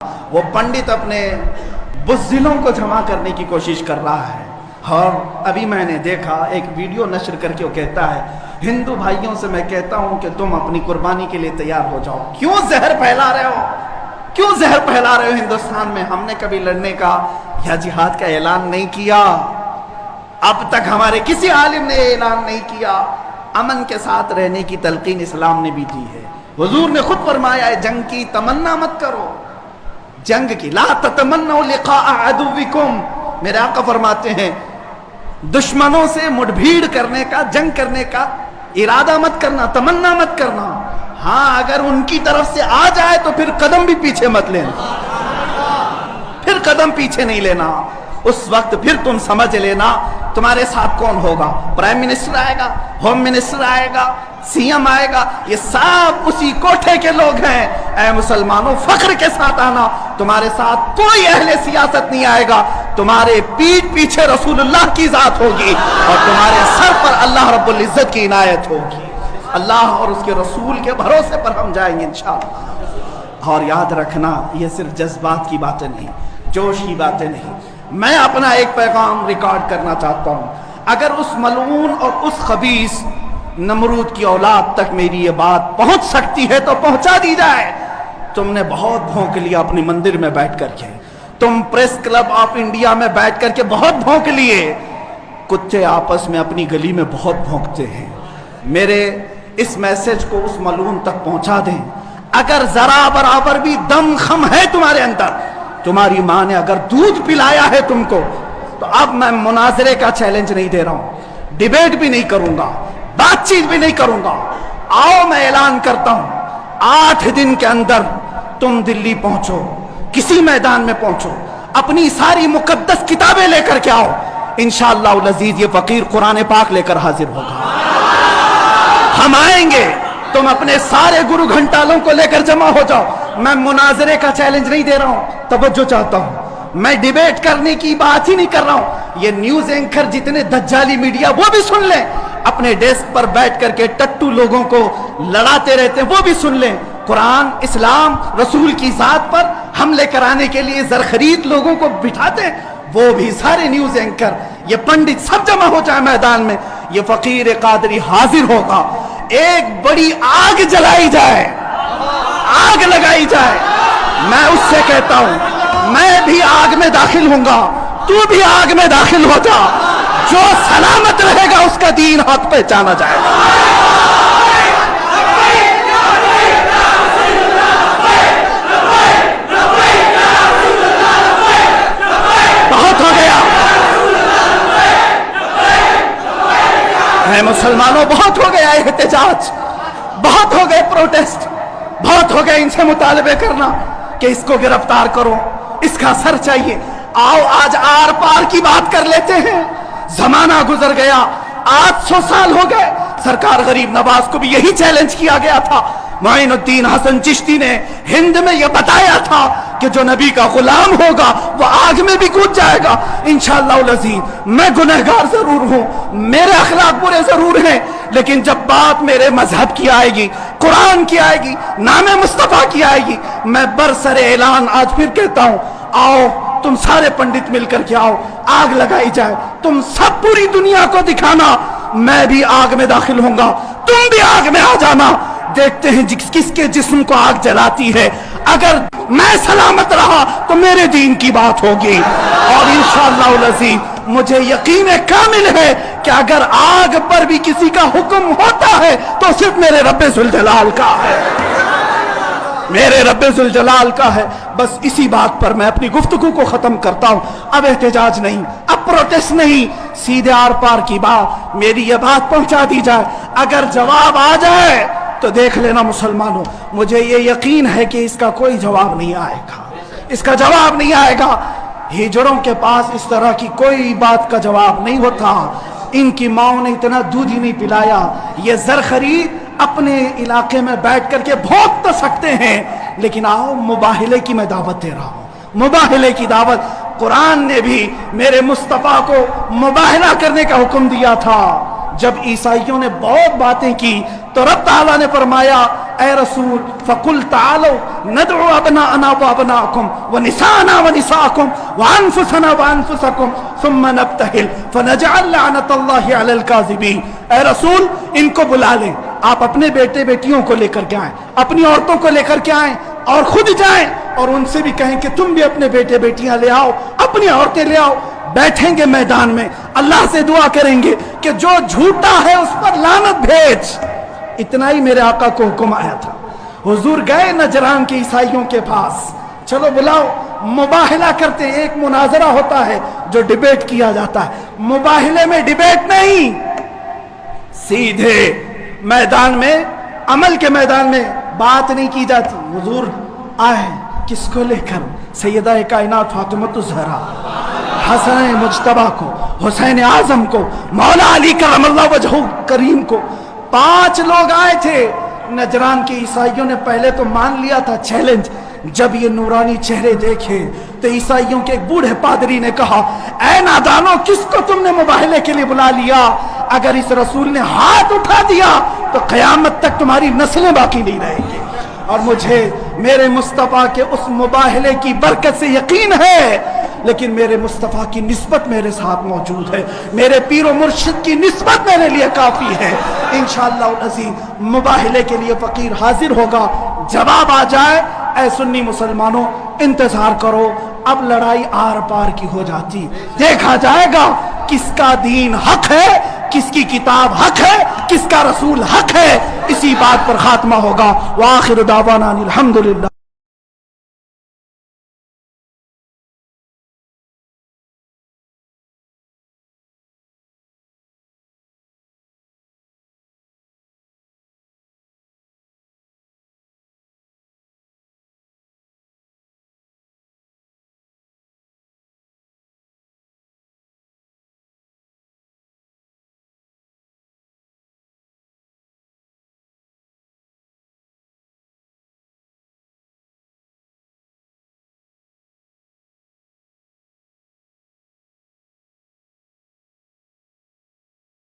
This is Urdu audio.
وہ پنڈت اپنے بزدلوں کو جمع کرنے کی کوشش کر رہا ہے، اور ابھی میں نے دیکھا ایک ویڈیو نشر کر کے وہ کہتا ہے ہندو بھائیوں سے میں کہتا ہوں کہ تم اپنی قربانی کے لیے تیار ہو جاؤ۔ کیوں زہر پھیلا رہے ہو؟ کیوں زہر پھیلا رہے ہو ہندوستان میں؟ ہم نے کبھی لڑنے کا یا جہاد کا اعلان نہیں کیا، اب تک ہمارے کسی عالم نے اعلان نہیں کیا۔ امن کے ساتھ رہنے کی تلقین اسلام نے بھی دی ہے۔ حضور نے خود فرمایا ہے جنگ کی تمنا مت کرو، جنگ کی لا تتمنوا لقاء عدوکم۔ میرے آقا فرماتے ہیں دشمنوں سے مٹبھیڑ کرنے کا، جنگ کرنے کا ارادہ مت کرنا، تمنا مت کرنا۔ ہاں اگر ان کی طرف سے آ جائے تو پھر قدم بھی پیچھے مت لینا، پھر قدم پیچھے نہیں لینا۔ اس وقت پھر تم سمجھ لینا تمہارے ساتھ کون ہوگا، پرائم منسٹر آئے گا، ہوم منسٹر آئے گا، سی ایم آئے گا، یہ سب اسی کوٹھے کے لوگ ہیں۔ اے مسلمانوں فخر کے ساتھ آنا، تمہارے ساتھ کوئی اہل سیاست نہیں آئے گا، تمہارے پیٹھ پیچھے رسول اللہ کی ذات ہوگی اور تمہارے سر پر اللہ رب العزت کی عنایت ہوگی۔ اللہ اور اس کے رسول کے بھروسے پر ہم جائیں گے انشاءاللہ۔ اور یاد رکھنا یہ صرف جذبات کی باتیں نہیں، جوش کی باتیں نہیں۔ میں اپنا ایک پیغام ریکارڈ کرنا چاہتا ہوں، اگر اس ملعون اور اس خبیث نمرود کی اولاد تک میری یہ بات پہنچ سکتی ہے تو پہنچا دی جائے۔ تم نے بہت بھونک لیا اپنی مندر میں بیٹھ کر کے، تم پریس کلب آف انڈیا میں بیٹھ کر کے بہت بھونک لیے، کتے آپس میں اپنی گلی میں بہت بھونکتے ہیں۔ میرے اس میسج کو اس ملعون تک پہنچا دیں، اگر ذرا برابر بھی دم خم ہے تمہارے اندر، تمہاری ماں نے اگر دودھ پلایا ہے تم کو، تو اب میں مناظرے کا چیلنج نہیں دے رہا ہوں، ڈیبیٹ بھی نہیں کروں گا، بات چیت بھی نہیں کروں گا۔ آؤ میں اعلان کرتا ہوں 8 دن کے اندر تم دلی پہنچو، کسی میدان میں پہنچو، اپنی ساری مقدس کتابیں لے کر کے آؤ، انشاءاللہ العزیز یہ فقیر قرآن پاک لے کر حاضر ہوگا۔ ہم آئیں گے، تم اپنے سارے گرو گھنٹالوں کو لے کر جمع ہو جاؤ۔ میں مناظرے کا چیلنج نہیں دے رہا ہوں، توجہ چاہتا ہوں، میں ڈیبیٹ کرنے کی بات ہی نہیں کر رہا ہوں۔ یہ نیوز اینکر جتنے دجالی میڈیا وہ بھی سن لیں، اپنے ڈیسک پر بیٹھ کر کے ٹٹو لوگوں کو لڑاتے رہتے ہیں وہ بھی سن لیں۔ قرآن، اسلام، رسول کی ذات پر حملے کرانے کے لیے زرخرید لوگوں کو بٹھاتے ہیں، وہ بھی سارے نیوز اینکر، یہ پنڈت سب جمع ہو جائے میدان میں، یہ فقیر قادری حاضر ہوگا، ایک بڑی آگ جلائی جائے، آگ لگائی جائے۔ میں اس سے کہتا ہوں میں بھی آگ میں داخل ہوں گا، تو بھی آگ میں داخل ہو جا، جو سلامت رہے گا اس کا دین حق پہچانا جائے گا۔ بہت ہو گیا اے مسلمانوں، بہت ہو گیا احتجاج، بہت ہو گئے پروٹیسٹ، بہت ہو گئے ان سے مطالبے کرنا کہ اس کو گرفتار کرو، اس کا سر چاہیے۔ آؤ آج آر پار کی بات کر لیتے ہیں۔ زمانہ گزر گیا، 800 سال ہو گئے، سرکار غریب نواز کو بھی یہی چیلنج کیا گیا تھا۔ معین الدین حسن چشتی نے ہند میں یہ بتایا تھا کہ جو نبی کا غلام ہوگا وہ آگ میں بھی کود جائے گا۔ انشاءاللہ العزیز میں گنہگار ضرور ہوں، میرے اخلاق برے ضرور ہیں، لیکن جب بات میرے مذہب کی آئے گی، قرآن کی آئے گی، نام مصطفیٰ کی آئے گی، میں برسر اعلان آج پھر کہتا ہوں، آؤ تم سارے پنڈت مل کر کے آؤ، آگ لگائی جائے، تم سب پوری دنیا کو دکھانا میں بھی آگ میں داخل ہوں گا، تم بھی آگ میں آ جانا، دیکھتے ہیں کس کے جسم کو آگ جلاتی ہے۔ اگر میں سلامت رہا تو میرے دین کی بات ہوگی، اور انشاءاللہ العزیز مجھے یقین کامل ہے کہ اگر آگ پر بھی کسی کا حکم ہوتا ہے تو صرف میرے رب ذوالجلال کا ہے، میرے رب ذوالجلال کا ہے۔ بس اسی بات پر میں اپنی گفتگو کو ختم کرتا ہوں۔ اب احتجاج نہیں، اب پروٹیسٹ نہیں، سیدھے آر پار کی بات، میری یہ بات پہنچا دی جائے۔ اگر جواب آ جائے تو دیکھ لینا مسلمانوں، مجھے یہ یقین ہے کہ اس کا کوئی جواب نہیں آئے گا، اس کا جواب نہیں آئے گا۔ ہجڑوں کے پاس اس طرح کی کوئی بات کا جواب نہیں ہوتا، ان کی ماؤں نے اتنا دودھ ہی نہیں پلایا۔ یہ زرخرید اپنے علاقے میں بیٹھ کر کے بھونک تو سکتے ہیں، لیکن آؤ مباہلے کی میں دعوت دے رہا ہوں، مباہلے کی دعوت۔ قرآن نے بھی میرے مصطفیٰ کو مباہلہ کرنے کا حکم دیا تھا۔ جب عیسائیوں نے بہت باتیں کی تو رب تعالیٰ نے فرمایا اے رسول فقل تعالوا ندعو ابناءنا وابناءکم ونساءنا ونساءکم وانفسنا وانفسکم ثم نبتہل فنجعل لعنت اللہ علی الکاذبین. اے رسول ان کو بلا لیں، آپ اپنے بیٹے بیٹیوں کو لے کر کے آئیں، اپنی عورتوں کو لے کر کے آئیں اور خود جائیں اور ان سے بھی کہیں کہ تم بھی اپنے بیٹے بیٹیاں لے آؤ، اپنی عورتیں لے آؤ. بیٹھیں گے میدان میں، اللہ سے دعا کریں گے کہ جو جھوٹا ہے اس پر لعنت بھیج. اتنا ہی میرے آقا کو حکم آیا تھا. حضور گئے نجران کے عیسائیوں کے پاس، چلو بلاؤ. مباہلہ کرتے، ایک مناظرہ ہوتا ہے جو ڈیبیٹ کیا جاتا ہے، مباہلے میں ڈیبیٹ نہیں، سیدھے میدان میں، عمل کے میدان میں بات نہیں کی جاتی. حضور آئے کس کو لے کر؟ سیدہ کائنات فاطمہ الزہرا، حسن مجتبیٰ کو، حسین اعظم کو، مولا علی کرم اللہ وجہہ کریم کو. 5 لوگ آئے تھے. نجران کے عیسائیوں نے پہلے تو مان لیا تھا چیلنج. جب یہ نورانی چہرے دیکھے تو عیسائیوں کے ایک بوڑھے پادری نے کہا اے نادانو، کس کو تم نے مباہلے کے لیے بلا لیا؟ اگر اس رسول نے ہاتھ اٹھا دیا تو قیامت تک تمہاری نسلیں باقی نہیں رہیں گی. اور مجھے میرے مصطفیٰ کے اس مباہلے کی برکت سے یقین ہے، لیکن میرے مصطفیٰ کی نسبت میرے ساتھ موجود ہے، میرے پیر و مرشد کی نسبت میرے لیے کافی ہے. انشاءاللہ العزیز مباہلے کے لیے فقیر حاضر ہوگا. جواب آ جائے اے سنی مسلمانوں انتظار کرو، اب لڑائی آر پار کی ہو جاتی. دیکھا جائے گا کس کا دین حق ہے، کس کی کتاب حق ہے، کس کا رسول حق ہے. اسی بات پر خاتمہ ہوگا. وآخر دعوانا الحمدللہ.